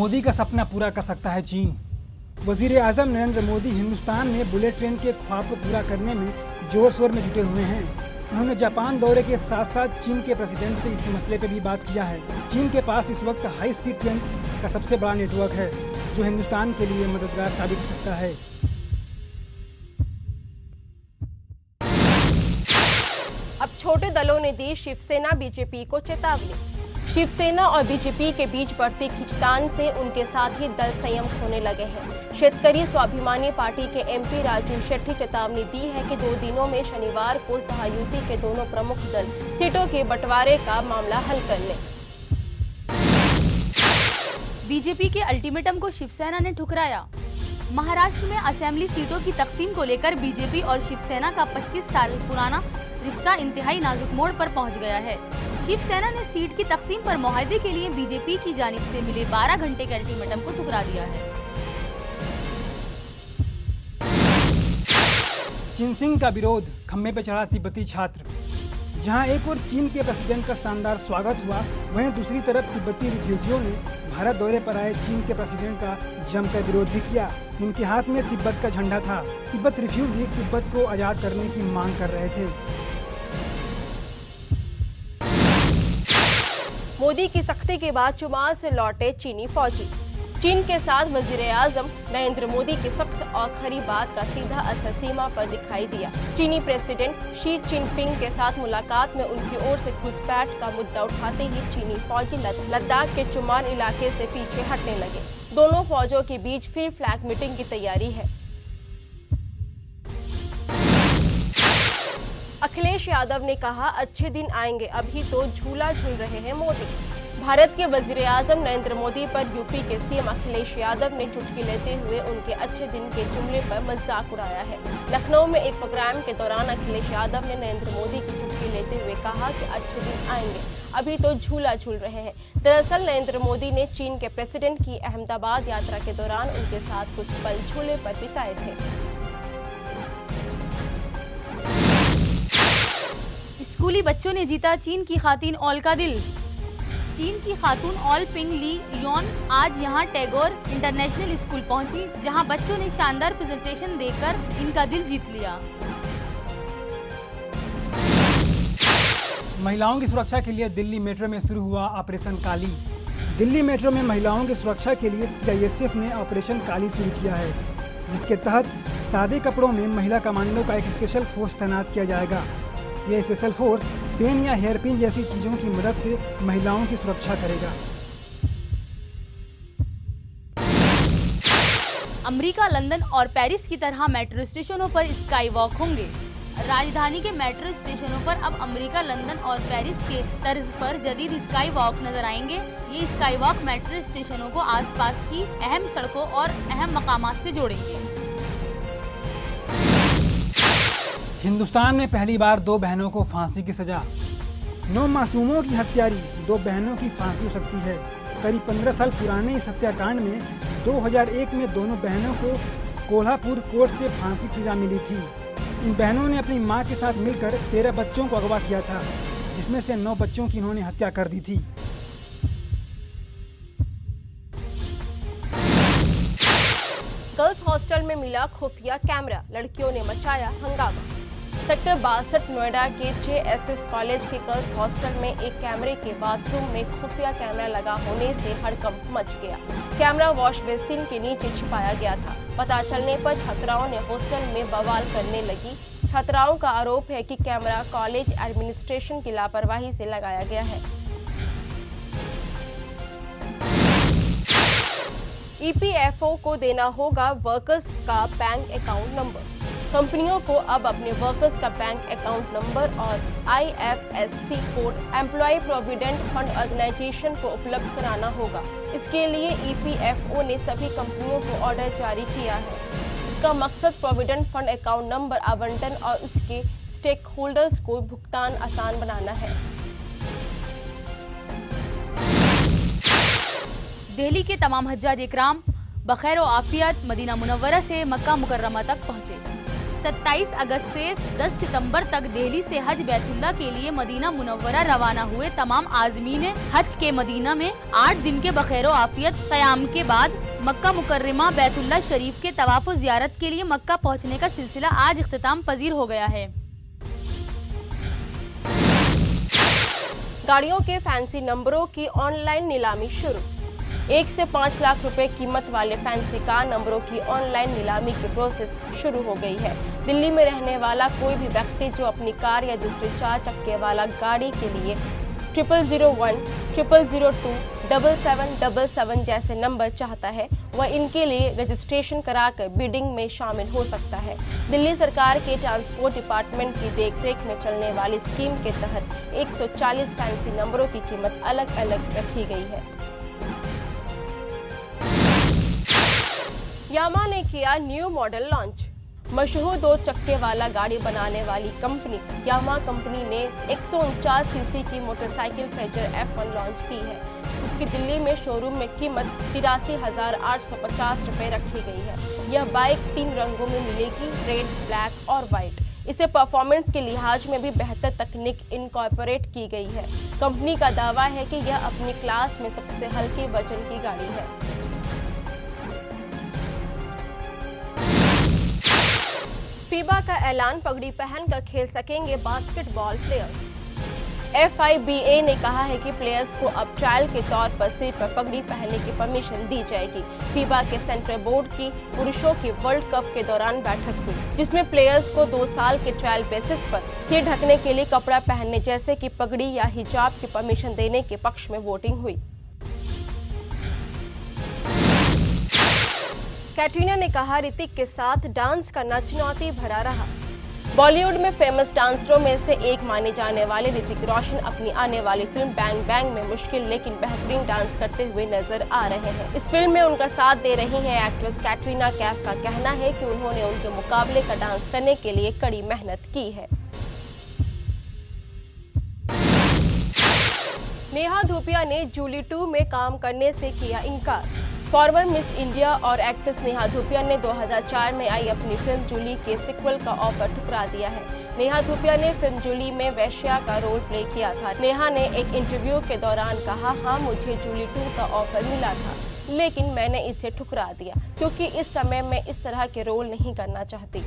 मोदी का सपना पूरा कर सकता है चीन। वजीर आजम नरेंद्र मोदी हिंदुस्तान में बुलेट ट्रेन के ख्वाब को पूरा करने में जोर शोर में जुटे हुए हैं। उन्होंने जापान दौरे के साथ साथ चीन के प्रेसिडेंट से इस मसले पर भी बात किया है। चीन के पास इस वक्त हाई स्पीड ट्रेन का सबसे बड़ा नेटवर्क है, जो हिंदुस्तान के लिए मददगार साबित हो सकता है। अब छोटे दलों ने दी शिवसेना बीजेपी को चेतावनी। शिवसेना और बीजेपी के बीच बढ़ती खींचतान से उनके साथ ही दल संयम खोने लगे हैं। शेतकरी स्वाभिमानी पार्टी के एमपी राजीव शेट्टी चेतावनी दी है कि 2 दिनों में शनिवार को सहायुति के दोनों प्रमुख दल सीटों के बंटवारे का मामला हल कर लें। बीजेपी के अल्टीमेटम को शिवसेना ने ठुकराया। महाराष्ट्र में असेंबली सीटों की तकसीम को लेकर बीजेपी और शिवसेना का 25 साल पुराना रिश्ता इंतहाई नाजुक मोड़ पर पहुंच गया है। शिवसेना ने सीट की तकसीम पर मुआहदे के लिए बीजेपी की जानिब से मिले 12 घंटे के अल्टीमेटम को ठुकरा दिया है। चीन सिंह का विरोध, खम्भे पर चढ़ा तिब्बती छात्र। जहां एक और चीन के प्रेसिडेंट का शानदार स्वागत हुआ, वहीं दूसरी तरफ तिब्बती रिफ्यूजियों ने भारत दौरे पर आए चीन के प्रेसिडेंट का जमकर विरोध भी किया। इनके हाथ में तिब्बत का झंडा था। तिब्बत रिफ्यूजी तिब्बत को आजाद करने की मांग कर रहे थे। मोदी की सख्ती के बाद चुमार से लौटे चीनी फौजी। चीन के साथ वजीर आजम नरेंद्र मोदी की सख्त और खरी बात का सीधा असर सीमा पर दिखाई दिया। चीनी प्रेसिडेंट शी जिनपिंग के साथ मुलाकात में उनकी ओर से घुसपैठ का मुद्दा उठाते ही चीनी फौजी लद्दाख के चुमार इलाके से पीछे हटने लगे। दोनों फौजों के बीच फिर फ्लैग मीटिंग की तैयारी है। अखिलेश यादव ने कहा, अच्छे दिन आएंगे, अभी तो झूला झूल रहे हैं मोदी। भारत के वजीर आजम नरेंद्र मोदी पर यूपी के सीएम अखिलेश यादव ने चुटकी लेते हुए उनके अच्छे दिन के जुमले पर मजाक उड़ाया है। लखनऊ में एक प्रोग्राम के दौरान अखिलेश यादव ने नरेंद्र मोदी की चुटकी लेते हुए कहा कि अच्छे दिन आएंगे, अभी तो झूला झूल रहे हैं। दरअसल नरेंद्र मोदी ने चीन के प्रेसिडेंट की अहमदाबाद यात्रा के दौरान उनके साथ कुछ पल झूले पर बिताए थे। स्कूली बच्चों ने जीता चीन की खातून ऑल का दिल। चीन की खातून ऑल पिंग ली योन आज यहां टैगोर इंटरनेशनल स्कूल पहुंची, जहां बच्चों ने शानदार प्रेजेंटेशन देकर इनका दिल जीत लिया। महिलाओं की सुरक्षा के लिए दिल्ली मेट्रो में शुरू हुआ ऑपरेशन काली। दिल्ली मेट्रो में महिलाओं की सुरक्षा के लिए सीआईएसएफ ने ऑपरेशन काली शुरू किया है, जिसके तहत सादे कपड़ों में महिला कमांडो का एक स्पेशल फोर्स तैनात किया जाएगा। यह स्पेशल फोर्स पेन या हेयर पिन जैसी चीजों की मदद से महिलाओं की सुरक्षा करेगा। अमेरिका, लंदन और पेरिस की तरह मेट्रो स्टेशनों पर स्काई वॉक होंगे। राजधानी के मेट्रो स्टेशनों पर अब अमेरिका, लंदन और पेरिस के तर्ज पर जदीद स्काई वॉक नजर आएंगे। ये स्काई वॉक मेट्रो स्टेशनों को आसपास की अहम सड़कों और अहम मकामात से जोड़ेंगे। हिंदुस्तान में पहली बार 2 बहनों को फांसी की सजा। 9 मासूमों की हत्यारी 2 बहनों की फांसी हो सकती है। करीब 15 साल पुराने इस हत्याकांड में 2001 में दोनों बहनों को कोल्हापुर कोर्ट से फांसी की सजा मिली थी। इन बहनों ने अपनी मां के साथ मिलकर 13 बच्चों को अगवा किया था, जिसमें से 9 बच्चों की इन्होंने हत्या कर दी थी। गर्ल्स हॉस्टल में मिला खुफिया कैमरा, लड़कियों ने मचाया हंगामा। सेक्टर 62 नोएडा के जेएसएस कॉलेज के गर्ल्स हॉस्टल में एक कैमरे के बाथरूम में खुफिया कैमरा लगा होने से हड़कंप मच गया। कैमरा वॉश बेसिन के नीचे छिपाया गया था। पता चलने पर छात्राओं ने हॉस्टल में बवाल करने लगी। छात्राओं का आरोप है कि कैमरा कॉलेज एडमिनिस्ट्रेशन की लापरवाही से लगाया गया है। ईपीएफओ को देना होगा वर्कर्स का बैंक अकाउंट नंबर। कंपनियों को अब अपने वर्कर्स का बैंक अकाउंट नंबर और IFSC code employ provident fund organisation को उपलब्ध कराना होगा। इसके लिए ईपीएफओ ने सभी कंपनियों को ऑर्डर जारी किया है। इसका मकसद प्रोविडेंट फंड अकाउंट नंबर आवंटन और उसके स्टेक होल्डर्स को भुगतान आसान बनाना है। दिल्ली के तमाम हज्जाज इकराम बखैर और आफियत मदीना मुनव्वरा से मक्का मुकर्रमा तक पहुंचे। 27 अगस्त से 10 सितंबर तक दिल्ली से हज बैतुल्ला के लिए मदीना मुनव्वरा रवाना हुए तमाम आज़मीन हज के मदीना में 8 दिन के बखैर आफियत क़याम के बाद मक्का मुकर्रमा बैतुल्ला शरीफ के तवाफ़ व ज़ियारत के लिए मक्का पहुंचने का सिलसिला आज इख्तिताम पजीर हो गया है। गाड़ियों के फैंसी नंबरों की ऑनलाइन नीलामी शुरू। 1 से 5 लाख रुपए कीमत वाले फैंसी कार नंबरों की ऑनलाइन नीलामी की प्रोसेस शुरू हो गई है। दिल्ली में रहने वाला कोई भी व्यक्ति जो अपनी कार या दूसरे 4 चक्के वाला गाड़ी के लिए 0001, 0002, 7777 जैसे नंबर चाहता है, वह इनके लिए रजिस्ट्रेशन कराकर बिडिंग में शामिल हो सकता है। दिल्ली सरकार के ट्रांसपोर्ट डिपार्टमेंट की देखरेख में चलने वाली स्कीम के तहत 140 फैंसी नंबरों की कीमत अलग अलग रखी गई है। यामा ने किया न्यू मॉडल लॉन्च। मशहूर 2 चक्के वाला गाड़ी बनाने वाली कंपनी यामा कंपनी ने 149 सीसी की मोटरसाइकिल प्लेजर F1 लॉन्च की है। इसकी दिल्ली में शोरूम में कीमत 83,850 रुपए रखी गई है। यह बाइक 3 रंगों में मिलेगी, रेड, ब्लैक और व्हाइट। इसे परफॉर्मेंस के लिहाज में भी बेहतर तकनीक इनकॉर्पोरेट की गई है। कंपनी का दावा है कि यह अपनी क्लास में सबसे हल्के वजन की गाड़ी है। फीबा का ऐलान, पगड़ी पहनकर खेल सकेंगे बास्केटबॉल प्लेयर्स। FIBA ने कहा है कि प्लेयर्स को अब ट्रायल के तौर पर सिर पर पगड़ी पहनने की परमिशन दी जाएगी। फीबा के सेंट्रल बोर्ड की पुरुषों की वर्ल्ड कप के दौरान बैठक हुई, जिसमें प्लेयर्स को 2 साल के ट्रायल बेसिस पर सिर ढकने के लिए कपड़ा पहनने जैसे कि पगड़ी या हिजाब की परमिशन देने के पक्ष में वोटिंग हुई। कैटरीना ने कहा, ऋतिक के साथ डांस करना चुनौती भरा रहा। बॉलीवुड में फेमस डांसरों में से एक माने जाने वाले ऋतिक रोशन अपनी आने वाली फिल्म बैंग बैंग में मुश्किल लेकिन बेहतरीन डांस करते हुए नजर आ रहे हैं। इस फिल्म में उनका साथ दे रही हैं एक्ट्रेस कैटरीना कैफ का कहना है कि उन्होंने उनके मुकाबले का डांस करने के लिए कड़ी मेहनत की है। नेहा धूपिया ने जूली 2 में काम करने से किया इनकार। फॉर्मर मिस इंडिया और एक्ट्रेस नेहा धूपिया ने 2004 में आई अपनी फिल्म जूली के सीक्वल का ऑफर ठुकरा दिया है। नेहा धूपिया ने फिल्म जूली में वेश्या का रोल प्ले किया था। नेहा ने एक इंटरव्यू के दौरान कहा, हाँ मुझे जूली 2 का ऑफर मिला था, लेकिन मैंने इसे ठुकरा दिया क्योंकि इस समय मैं इस तरह के रोल नहीं करना चाहती।